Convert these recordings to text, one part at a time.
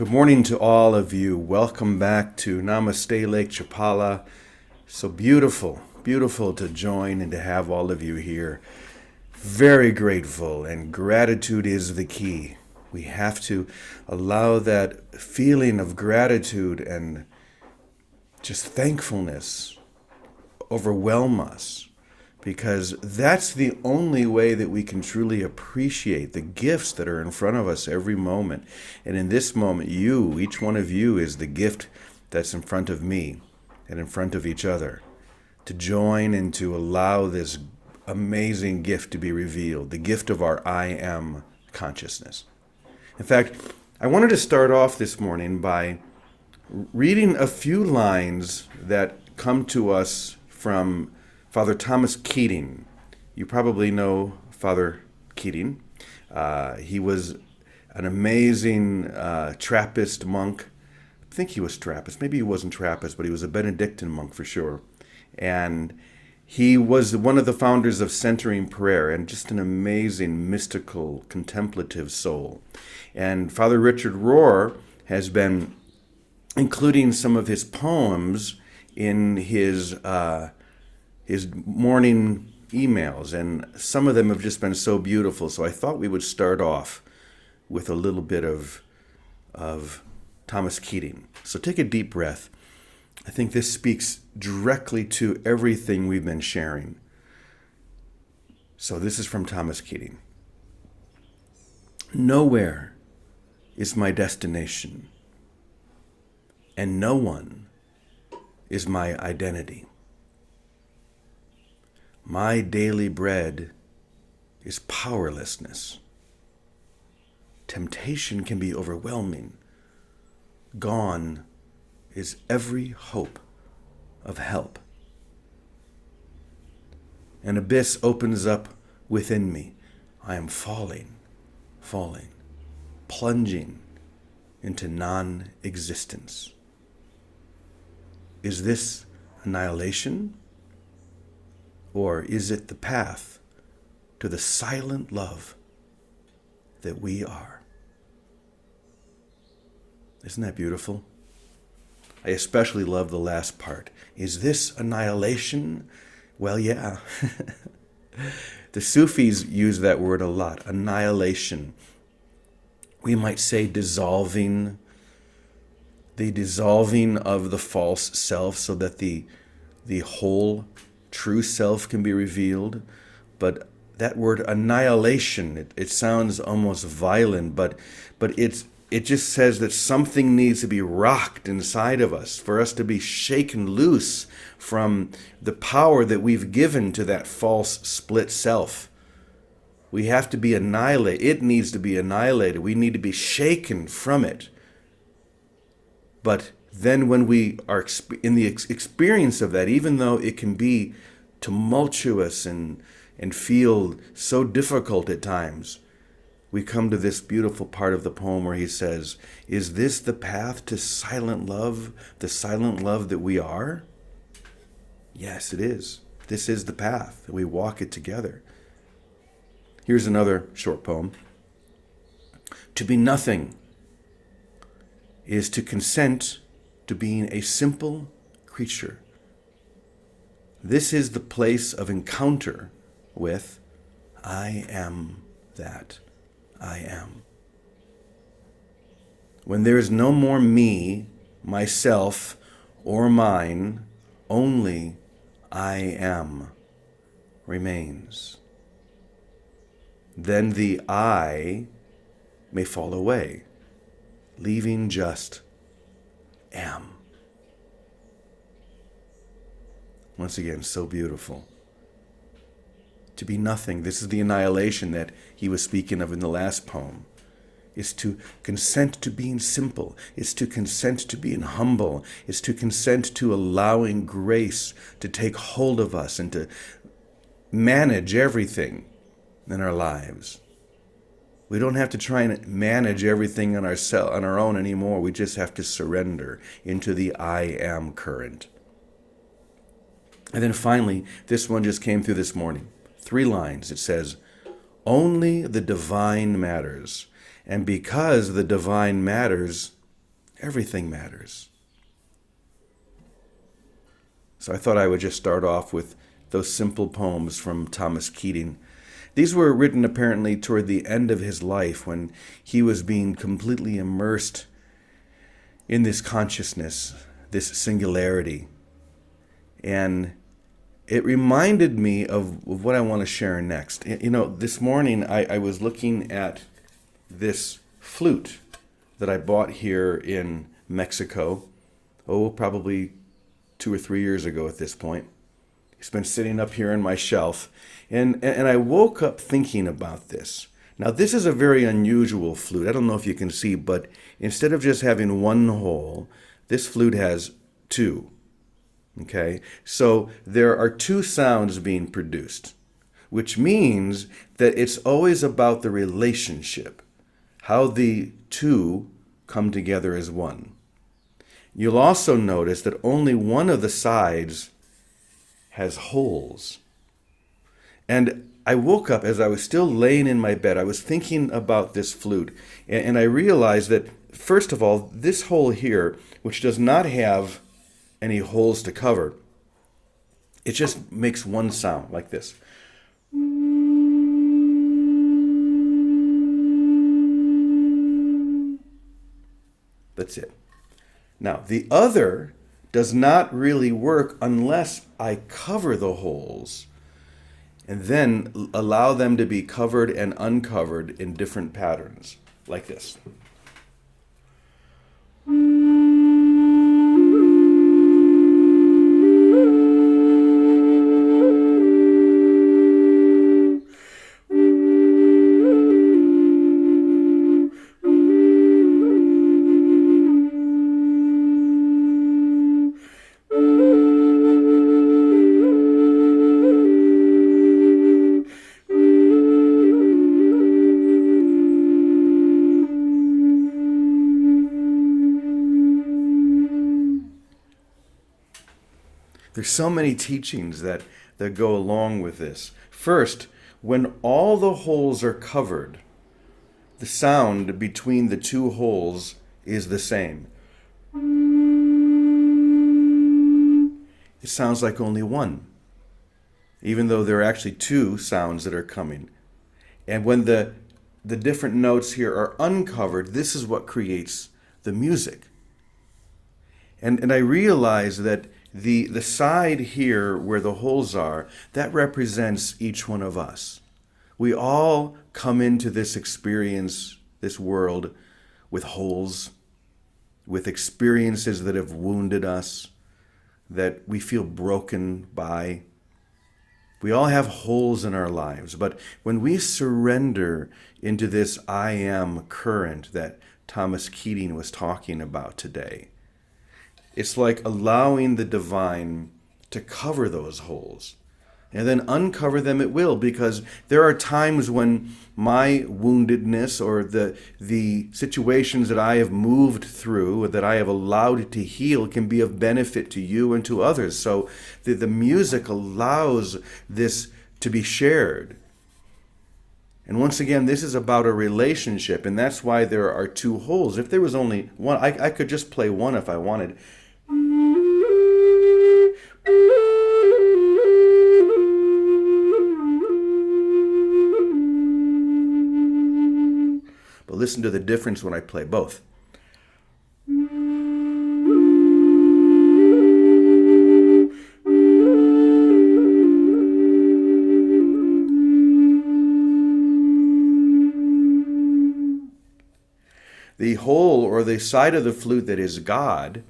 Good morning to all of you. Welcome back to Namaste Lake Chapala. So beautiful, beautiful to join and to have all of you here. Very grateful, and gratitude is the key. We have to allow that feeling of gratitude and just thankfulness overwhelm us, because that's the only way that we can truly appreciate the gifts that are in front of us every moment. And in this moment, each one of you, is the gift that's in front of me and in front of each other, to join and to allow this amazing gift to be revealed, the gift of our I am consciousness. In fact, I wanted to start off this morning by reading a few lines that come to us from Father Thomas Keating. You probably know Father Keating. He was an amazing Trappist monk. I think he was Trappist. Maybe he wasn't Trappist, but he was a Benedictine monk for sure. And he was one of the founders of centering prayer, and just an amazing, mystical, contemplative soul. And Father Richard Rohr has been including some of his poems in his morning emails, and some of them have just been so beautiful. So I thought we would start off with a little bit of Thomas Keating. So take a deep breath. I think this speaks directly to everything we've been sharing. So this is from Thomas Keating. Nowhere is my destination, and no one is my identity. My daily bread is powerlessness. Temptation can be overwhelming. Gone is every hope of help. An abyss opens up within me. I am falling, plunging into non-existence. Is this annihilation? Or is it the path to the silent love that we are? Isn't that beautiful? I especially love the last part. Is this annihilation? Well, yeah. The Sufis use that word a lot, annihilation. We might say dissolving, the dissolving of the false self so that the whole true self can be revealed. But that word annihilation, it sounds almost violent, but it just says that something needs to be rocked inside of us for us to be shaken loose from the power that we've given to that false split self. We have to be annihilated. It needs to be annihilated. We need to be shaken from it. But then when we are in the experience of that, even though it can be tumultuous and feel so difficult at times, we come to this beautiful part of the poem where he says, is this the path to silent love, the silent love that we are? Yes, it is. This is the path. We walk it together. Here's another short poem. To be nothing is to consent to being a simple creature. This is the place of encounter with I am that I am. When there is no more me, myself, or mine, only I am remains. Then the I may fall away, leaving just am. Once again, so beautiful. To be nothing, this is the annihilation that he was speaking of in the last poem, is to consent to being simple, is to consent to being humble, is to consent to allowing grace to take hold of us and to manage everything in our lives. We don't have to try and manage everything on our own anymore. We just have to surrender into the I am current. And then finally, this one just came through this morning. 3 lines. It says, only the divine matters. And because the divine matters, Everything matters. So I thought I would just start off with those simple poems from Thomas Keating. These were written apparently toward the end of his life when he was being completely immersed in this consciousness, this singularity. And it reminded me of what I want to share next. You know, this morning I was looking at this flute that I bought here in Mexico, probably 2 or 3 years ago at this point. It's been sitting up here on my shelf. And I woke up thinking about this. Now, this is a very unusual flute. I don't know if you can see, but instead of just having one hole, this flute has two. Okay? So there are two sounds being produced, which means that it's always about the relationship, how the two come together as one. You'll also notice that only one of the sides has holes. And I woke up as I was still laying in my bed. I was thinking about this flute, and I realized that, first of all, this hole here, which does not have any holes to cover, it just makes one sound like this. That's it. Now, the other does not really work unless I cover the holes and then allow them to be covered and uncovered in different patterns, like this. There's so many teachings that go along with this. First, when all the holes are covered, the sound between the two holes is the same. It sounds like only one, even though there are actually two sounds that are coming. And when the different notes here are uncovered, this is what creates the music. And I realize that the side here where the holes are, that represents each one of us. We all come into this experience, this world, with holes, with experiences that have wounded us, that we feel broken by. We all have holes in our lives, but when we surrender into this I am current that Thomas Keating was talking about today, it's like allowing the divine to cover those holes. And then uncover them it will, because there are times when my woundedness or the situations that I have moved through, or that I have allowed to heal, can be of benefit to you and to others. So the music allows this to be shared. And once again, this is about a relationship, and that's why there are two holes. If there was only one, I could just play one if I wanted. But listen to the difference when I play both. The hole or the side of the flute that is God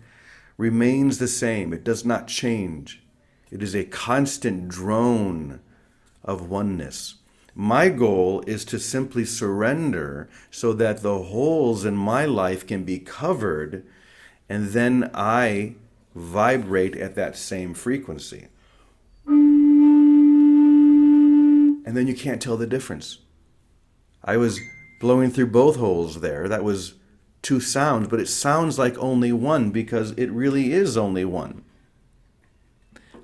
remains the same. It does not change. It is a constant drone of oneness. My goal is to simply surrender so that the holes in my life can be covered, and then I vibrate at that same frequency. And then you can't tell the difference. I was blowing through both holes there. That was two sounds, but it sounds like only one because it really is only one.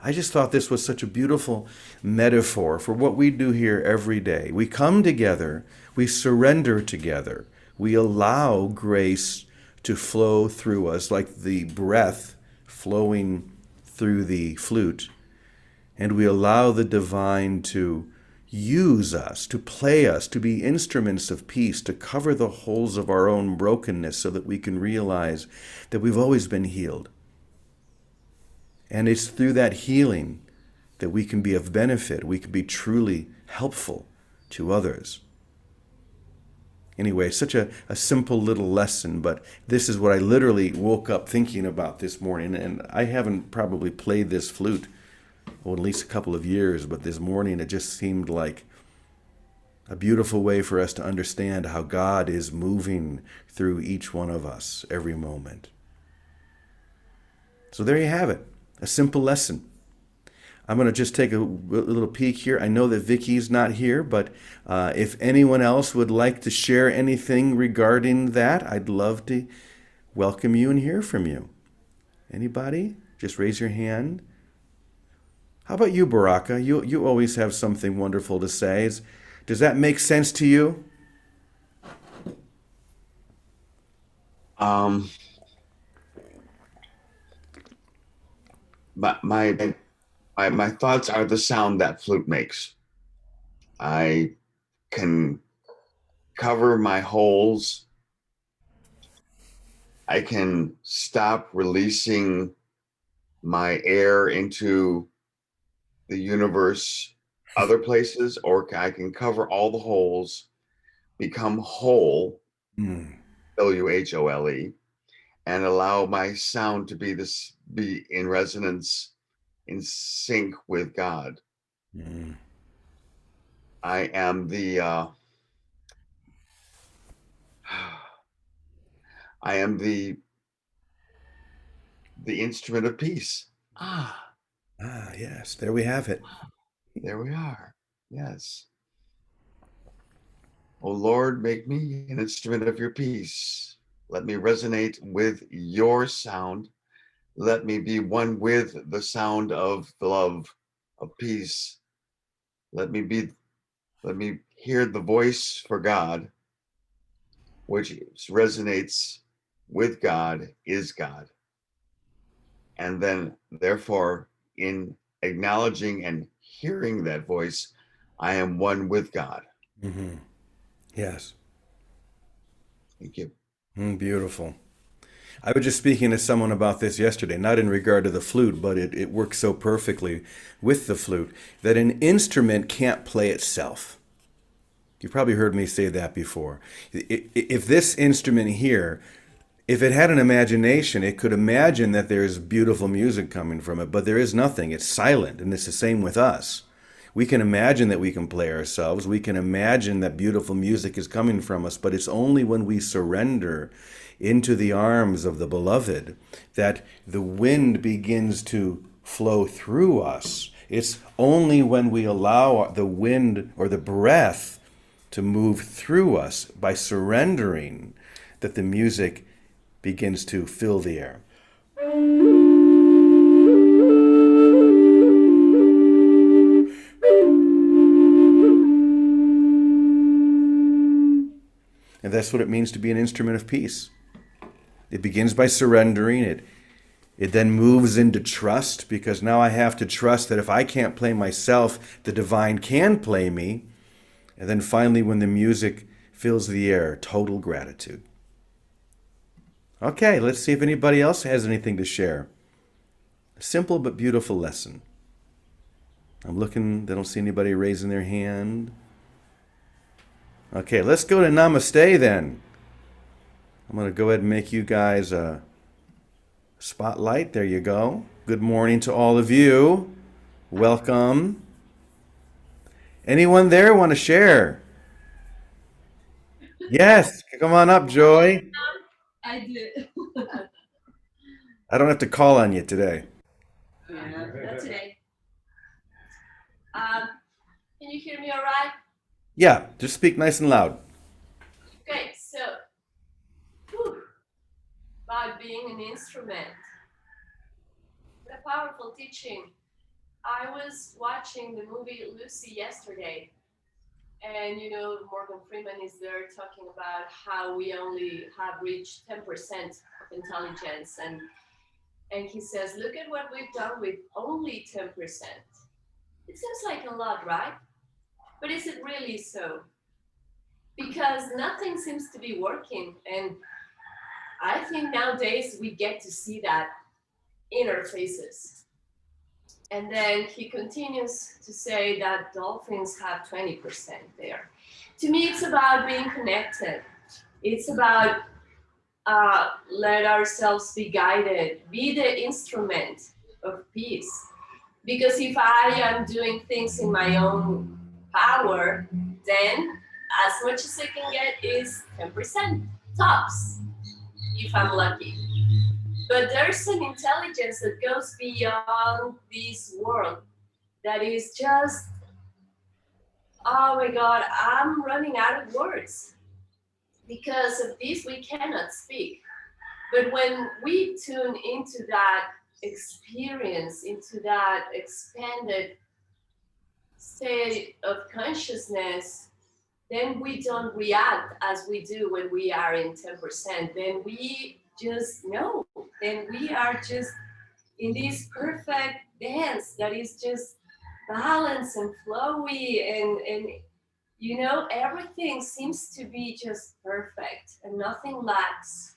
I just thought this was such a beautiful metaphor for what we do here every day. We come together, we surrender together, we allow grace to flow through us, like the breath flowing through the flute, and we allow the divine to use us, to play us, to be instruments of peace, to cover the holes of our own brokenness so that we can realize that we've always been healed. And it's through that healing that we can be of benefit, we can be truly helpful to others. Anyway, such a simple little lesson, but this is what I literally woke up thinking about this morning. And I haven't probably played this flute, well, at least a couple of years, but this morning it just seemed like a beautiful way for us to understand how God is moving through each one of us every moment. So there you have it, a simple lesson. I'm going to just take a little peek here. I know that Vicky's not here, but if anyone else would like to share anything regarding that, I'd love to welcome you and hear from you. Anybody? Just raise your hand. How about you, Baraka? You always have something wonderful to say. Does that make sense to you? My thoughts are the sound that flute makes. I can cover my holes. I can stop releasing my air into the universe, other places, or I can cover all the holes, become whole, WHOLE, and allow my sound to be in resonance, in sync with God. I am I am the instrument of peace. Yes, there we have it. There we are. Yes. Oh Lord, make me an instrument of your peace. Let me resonate with your sound. Let me be one with the sound of the love of peace. Let me hear the voice for God, which resonates with God, is God. And then, therefore, in acknowledging and hearing that voice, I am one with God. Mm-hmm. Yes. Thank you. Beautiful. I was just speaking to someone about this yesterday, not in regard to the flute, but it works so perfectly with the flute that an instrument can't play itself. You've probably heard me say that before. If this instrument here, if it had an imagination, it could imagine that there's beautiful music coming from it, but there is nothing. It's silent, and it's the same with us. We can imagine that we can play ourselves. We can imagine that beautiful music is coming from us, but it's only when we surrender into the arms of the beloved that the wind begins to flow through us. It's only when we allow the wind or the breath to move through us by surrendering that the music begins to fill the air. And that's what it means to be an instrument of peace. It begins by surrendering. It then moves into trust, because now I have to trust that if I can't play myself, the divine can play me. And then finally, when the music fills the air, total gratitude. Okay, let's see if anybody else has anything to share. A simple but beautiful lesson. I'm looking, I don't see anybody raising their hand. Okay, let's go to Namaste then. I'm going to go ahead and make you guys a spotlight. There you go. Good morning to all of you. Welcome. Anyone there want to share? Yes, come on up, Joy. I do. I don't have to call on you today. Yeah, not today. Can you hear me all right? Yeah, just speak nice and loud. Okay, so by being an instrument, what a powerful teaching. I was watching the movie Lucy yesterday, And Morgan Freeman is there talking about how we only have reached 10% of intelligence, and he says, look at what we've done with only 10%. It seems like a lot, right? But is it really so? Because nothing seems to be working, and I think nowadays we get to see that in our faces. And then he continues to say that dolphins have 20% there. To me, it's about being connected. It's about let ourselves be guided, be the instrument of peace. Because if I am doing things in my own power, then as much as I can get is 10% tops, if I'm lucky. But there's an intelligence that goes beyond this world that is just, oh my God, I'm running out of words. Because of this, we cannot speak. But when we tune into that experience, into that expanded state of consciousness, then we don't react as we do when we are in 10%. Then we just know. Then we are just in this perfect dance that is just balanced and flowy, and everything seems to be just perfect and nothing lacks.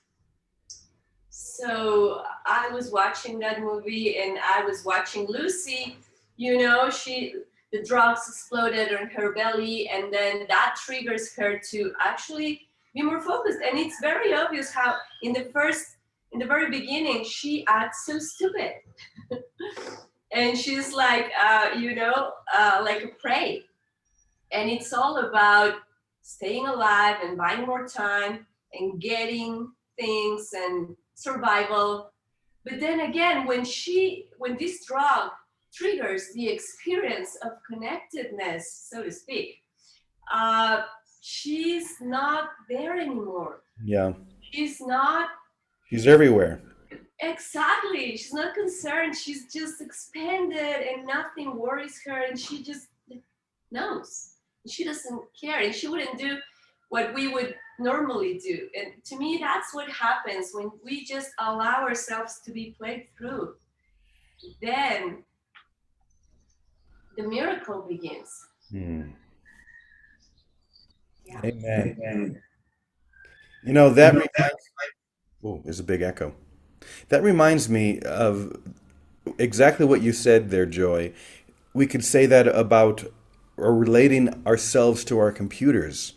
So I was watching that movie and I was watching Lucy. She the drugs exploded on her belly, and then that triggers her to actually be more focused. And it's very obvious how in the very beginning, she acts so stupid, and she's like, like a prey. And it's all about staying alive and buying more time and getting things and survival. But then again, when this drug triggers the experience of connectedness, so to speak, uh, she's not there anymore. Yeah. She's not She's everywhere. exactly. She's not concerned. She's just expanded, and nothing worries her, and she just knows. She doesn't care, and she wouldn't do what we would normally do. And to me, that's what happens when we just allow ourselves to be played through. Then the miracle begins. Hmm. Yeah. Amen. That reminds. Oh, there's a big echo. That reminds me of exactly what you said there, Joy. We could say that about or relating ourselves to our computers.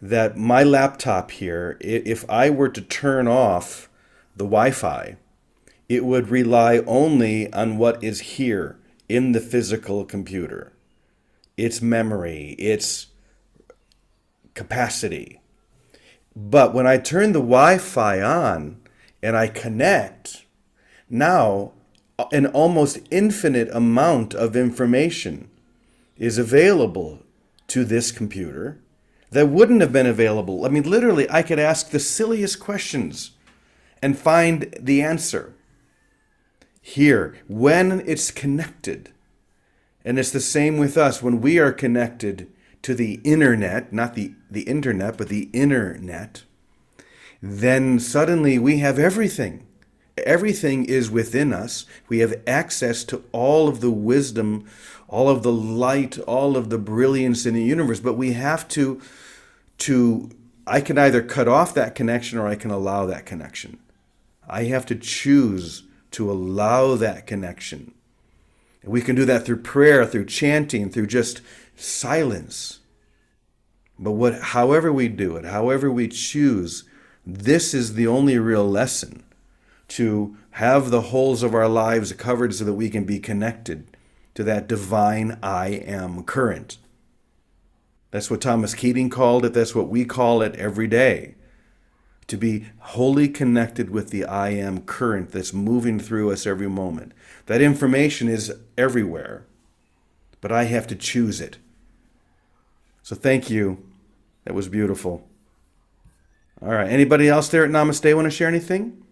That my laptop here, if I were to turn off the Wi-Fi, it would rely only on what is here in the physical computer, its memory, its capacity. But when I turn the Wi-Fi on and I connect, now an almost infinite amount of information is available to this computer that wouldn't have been available. I mean, literally, I could ask the silliest questions and find the answer here when it's connected. And it's the same with us when we are connected to the internet, not the internet, but the internet. Then suddenly we have everything. Everything is within us. We have access to all of the wisdom, all of the light, all of the brilliance in the universe. But we have to I can either cut off that connection or I can allow that connection. I have to choose to allow that connection. And we can do that through prayer, through chanting, through just silence. But however we do it, however we choose, this is the only real lesson, to have the holes of our lives covered so that we can be connected to that divine I am current. That's what Thomas Keating called it. That's what we call it every day. To be wholly connected with the I am current that's moving through us every moment. That information is everywhere, but I have to choose it. So thank you. That was beautiful. All right. Anybody else there at Namaste want to share anything?